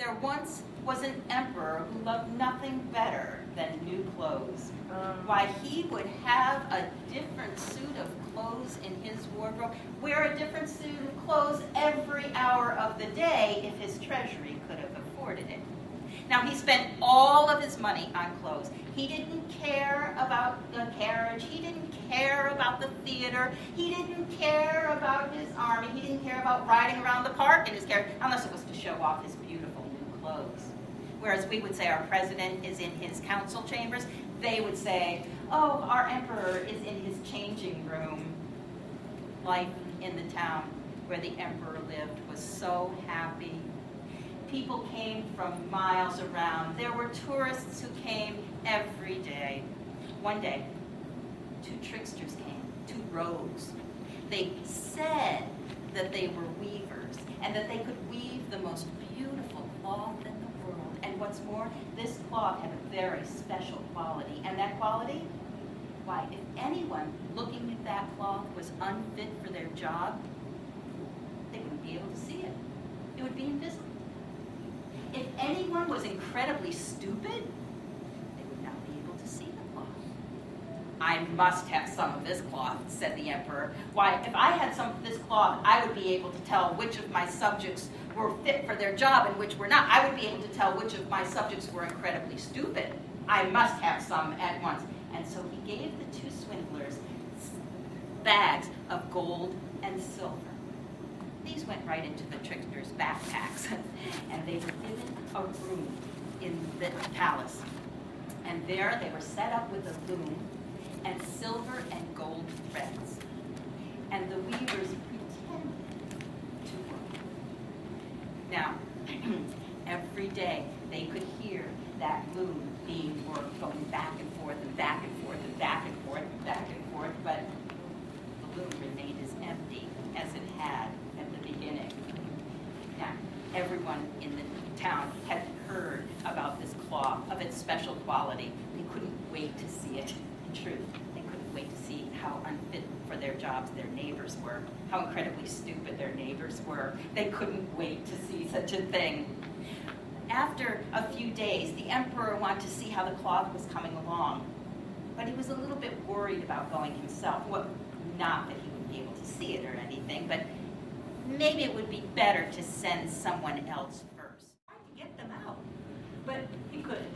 There once was an emperor who loved nothing better than new clothes. Why, he would have a different suit of clothes in his wardrobe, wear a different suit of clothes every hour of the day if his treasury could have afforded it. Now, he spent all of his money on clothes. He didn't care about the carriage. He didn't care about the theater. He didn't care about his army. He didn't care about riding around the park in his carriage, unless it was to show off his beautiful new clothes. Whereas we would say our president is in his council chambers, they would say, oh, our emperor is in his changing room. Life in the town where the emperor lived was so happy. People came from miles around. There were tourists who came every day. One day, 2 tricksters came, 2 rogues. They said that they were weavers and that they could weave the most beautiful cloth in the world. And what's more, this cloth had a very special quality. And that quality? Why, if anyone looking at that cloth was unfit for their job, they wouldn't be able to see it. It would be invisible. If anyone was incredibly stupid, they would not be able to see the cloth. I must have some of this cloth, said the emperor. Why, if I had some of this cloth, I would be able to tell which of my subjects were fit for their job and which were not. I would be able to tell which of my subjects were incredibly stupid. I must have some at once. And so he gave the 2 swindlers bags of gold and silver. These went right into the tricksters' backpacks, and they were given a room in the palace. And there they were set up with a loom and silver and gold threads. And the weavers pretended to work. Now, every day they could hear that loom being worked, going back and forth and back and forth and back and forth and back and forth, but the loom remained as empty as it had at the beginning. Now, everyone in the town had heard about this cloth, of its special quality. They couldn't wait to see it in truth. They couldn't wait to see how unfit for their jobs their neighbors were, how incredibly stupid their neighbors were. They couldn't wait to see such a thing. After a few days, the emperor wanted to see how the cloth was coming along, but he was a little bit worried about going himself. Well, not that he would be able to see it or anything, but maybe it would be better to send someone else first. Tried to get them out, but he couldn't.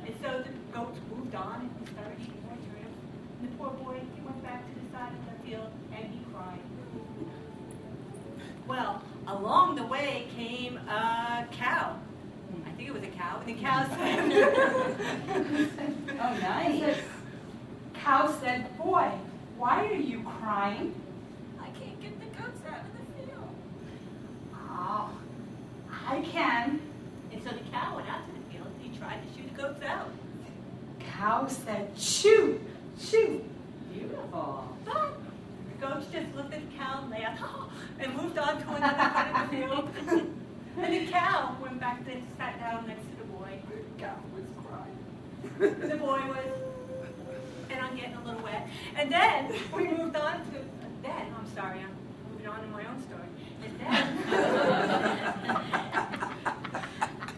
And so the goats moved on, and he started eating more trim. And the poor boy, he went back to the side of the field, and he cried. Well, along the way came a cow. I think it was a cow, and the cow said, oh, nice. Cow said, boy, why are you crying? I can't get the goats out of the field. Oh, I can. And so the cow went out to the field, and he tried to shoo the goats out. Cow said, shoo, shoo. Beautiful. But the goats just looked at the cow and laughed, and moved on to another part of the field. And the cow went back and sat down next to the boy. The cow was crying. The boy was, and I'm getting a little wet. And then we moved on to, I'm moving on in my own story. And then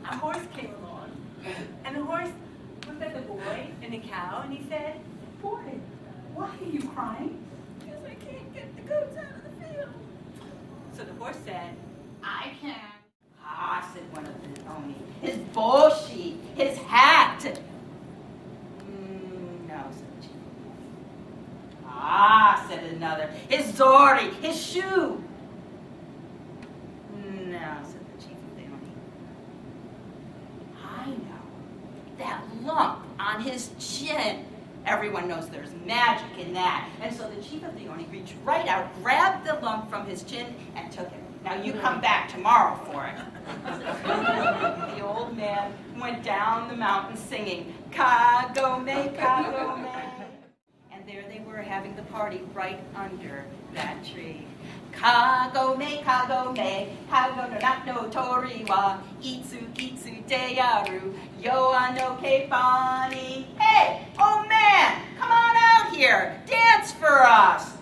a horse came along. And the horse looked at the boy and the cow, and he said, Boy, why are you crying? because I can't get the goats out of the field. So the horse said, I can. Ah, said one of the Oni. His bullshit, his hat. No, said the chief. Ah, said another. His zori, his shoe. No, said the chief of the Oni. I know. That lump on his chin. Everyone knows there's magic in that. And so the chief of the Oni reached right out, grabbed the lump from his chin, and took it. Now you come back tomorrow for it. The old man went down the mountain singing, Kagome, Kagome. And there they were having the party right under that tree. Kagome, Kagome, Kagome no toriwa, Itsu, Itsu deyaru, Yoa no kepani. Hey, old man, come on out here, dance for us.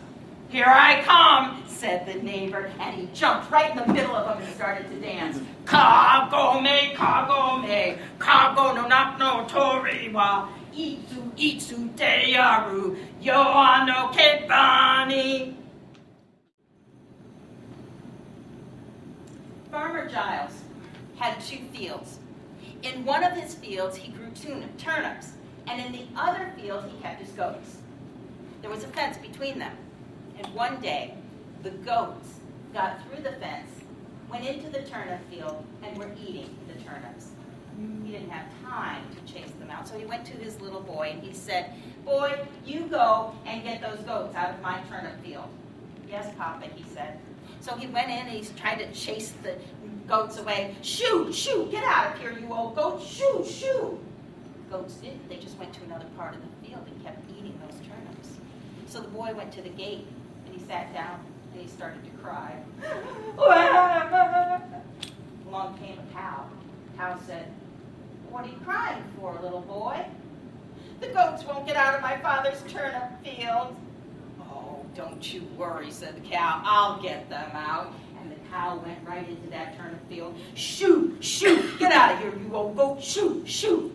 "Here I come," said the neighbor, and he jumped right in the middle of them and started to dance. Kagome, kagome, kago no nak no toriwa, itsu itsu teyaru, yo no kebani. Farmer Giles had 2 fields. In one of his fields, he grew turnips, and in the other field, he kept his goats. There was a fence between them, and one day, the goats got through the fence, went into the turnip field, and were eating the turnips. He didn't have time to chase them out, so he went to his little boy, and he said, "Boy, you go and get those goats out of my turnip field." "Yes, Papa," he said. So he went in and he tried to chase the goats away. "Shoo, shoo, get out of here, you old goat, shoo, shoo." Goats didn't. They just went to another part of the field and kept eating those turnips. So the boy went to the gate and he sat down and he started to cry. Along came a cow. The cow said, "What are you crying for, little boy?" "The goats won't get out of my father's turnip field." "Oh, don't you worry," said the cow. "I'll get them out." And the cow went right into that turnip field. "Shoo, shoo, get out of here, you old goat, shoo, shoo."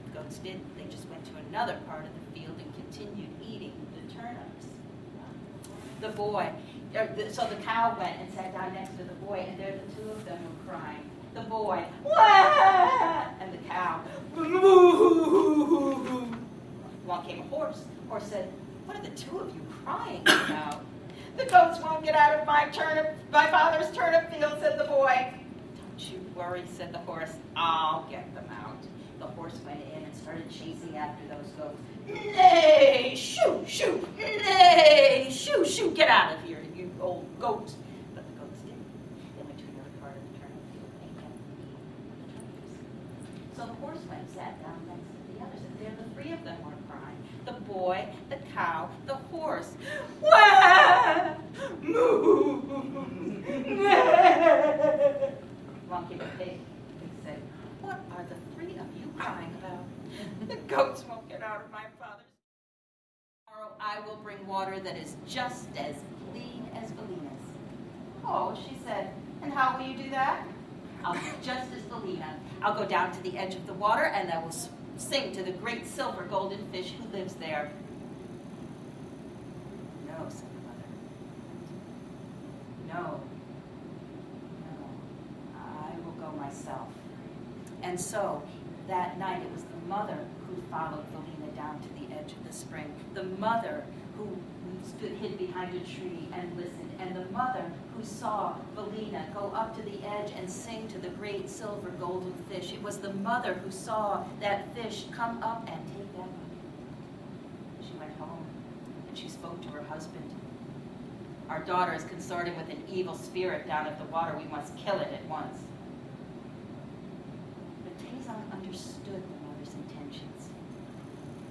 The goats didn't. They just went to another part of the field and continued eating the turnips. So the cow went and sat down next to the boy, and there the 2 of them were crying. The boy, "Wah!" And the cow, "Moo!" Along came a horse. The horse said, "What are the 2 of you crying about?" "The goats won't get out of my father's turnip field," said the boy. "Don't you worry," said the horse. "I'll get them out." The horse went in and started chasing after those goats. "Nay, shoo, shoo, nay, shoo, shoo, get out of here, you old goats." But the goats didn't. They went to another part of the turnip field and kept eating the turnips. So the horse went and sat down next to the others, and there the 3 of them were crying. The boy, the cow, the horse. "Wah! Moo! Along came a pig and said, "What are the 3 of you crying about?" "The goats won't get out of my father's. Tomorrow I will bring water that is just as clean as Valina's." "Oh," she said, "and how will you do that?" "I'll be just as Valina. I'll go down to the edge of the water and I will sing to the great silver golden fish who lives there." "No," said the mother. "No, I will go myself." And so that night it was the mother who followed Valina down to the edge of the spring. The mother who hid behind a tree and listened, and the mother who saw Valina go up to the edge and sing to the great silver golden fish. It was the mother who saw that fish come up and take that bucket. She went home and she spoke to her husband. "Our daughter is consorting with an evil spirit down at the water. We must kill it at once." But Tazon understood the mother's intentions.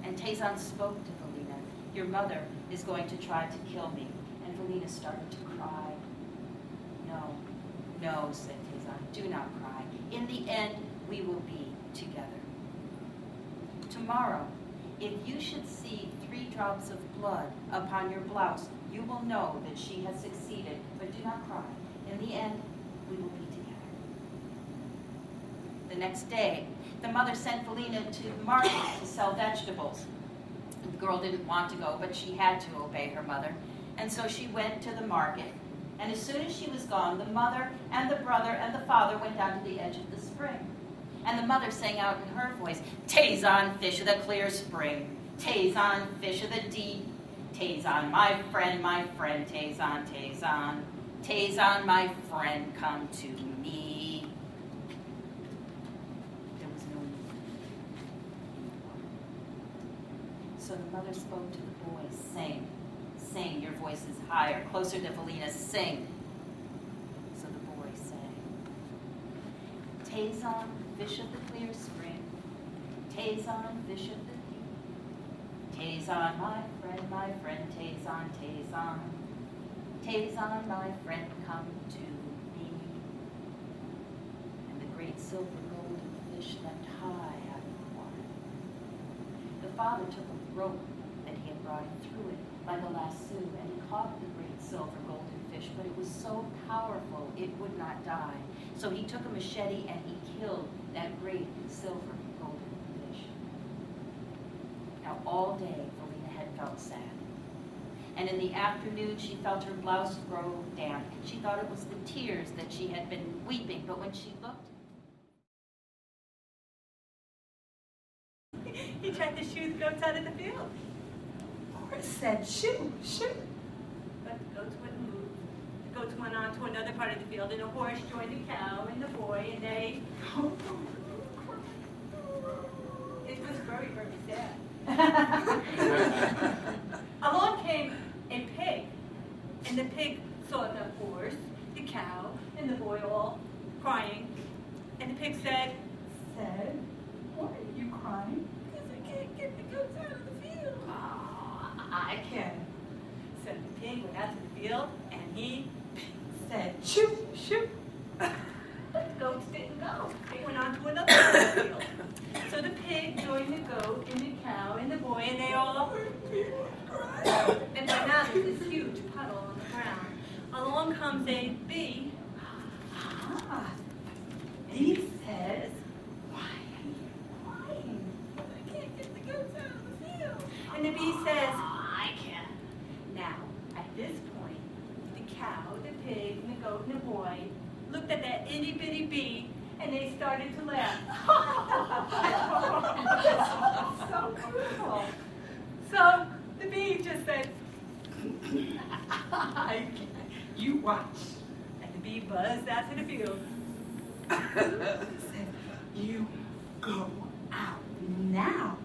And Tazon spoke to Valina. "Your mother is going to try to kill me." And Valina started to cry. "No, no," said Tazon, "do not cry. In the end, we will be together. Tomorrow, if you should see 3 drops of blood upon your blouse, you will know that she has succeeded, but do not cry. In the end, we will be together." The next day, the mother sent Valina to the market to sell vegetables. The girl didn't want to go, but she had to obey her mother. And so she went to the market. And as soon as she was gone, the mother and the brother and the father went down to the edge of the spring. And the mother sang out in her voice, "Tazon, fish of the clear spring. Tazon, fish of the deep. Tazon, my friend, Tazon, Tazon. Tazon, my friend, come to me." There was no need. So the mother spoke to the boy, "Sing, sing, your voice is higher, closer to Valina, sing." So the boy sang. "Tazon, fish of the clear spring. Tazon, fish of the deep. Tazon, my friend, Tazon, Tazon. Tazon, my friend, come to me." And the great silver golden fish leapt high out of the water. The father took a rope that he had brought him through it like a lasso, and he caught the great silver golden fish, but it was so powerful it would not die. So he took a machete and he killed that great silver golden fish. Now all day, Felina had felt sad. And in the afternoon, she felt her blouse grow damp. She thought it was the tears that she had been weeping, but when she looked, He tried to shoot the goats out of the field. Horse said, shoot, shoot. But the goats wouldn't move. The goats went on to another part of the field, and the horse joined the cow and the boy, and they... It was very, very sad. Along came a pig, and the pig saw the horse, the cow, and the boy all crying. And the pig said, Why are you crying? "Because I can't get the goats out of the field." I can. So the pig went out to the field, and he Said, shoot, shoot. But the goats didn't go. They went on to another part of the field. So the pig joined the goat and the cow and the boy, and they all... And by now there's this huge puddle on the ground. Along comes a bee. He says, why are you crying? I can't get the goats out of the field. And the bee says, I can. Now, at this point, the cow, the pig, and the goat, and the boy looked at that itty-bitty bee, and they started to laugh. So beautiful. So the bee just said, I can. You watch. and the bee buzzed out to the field. Said, you go out now.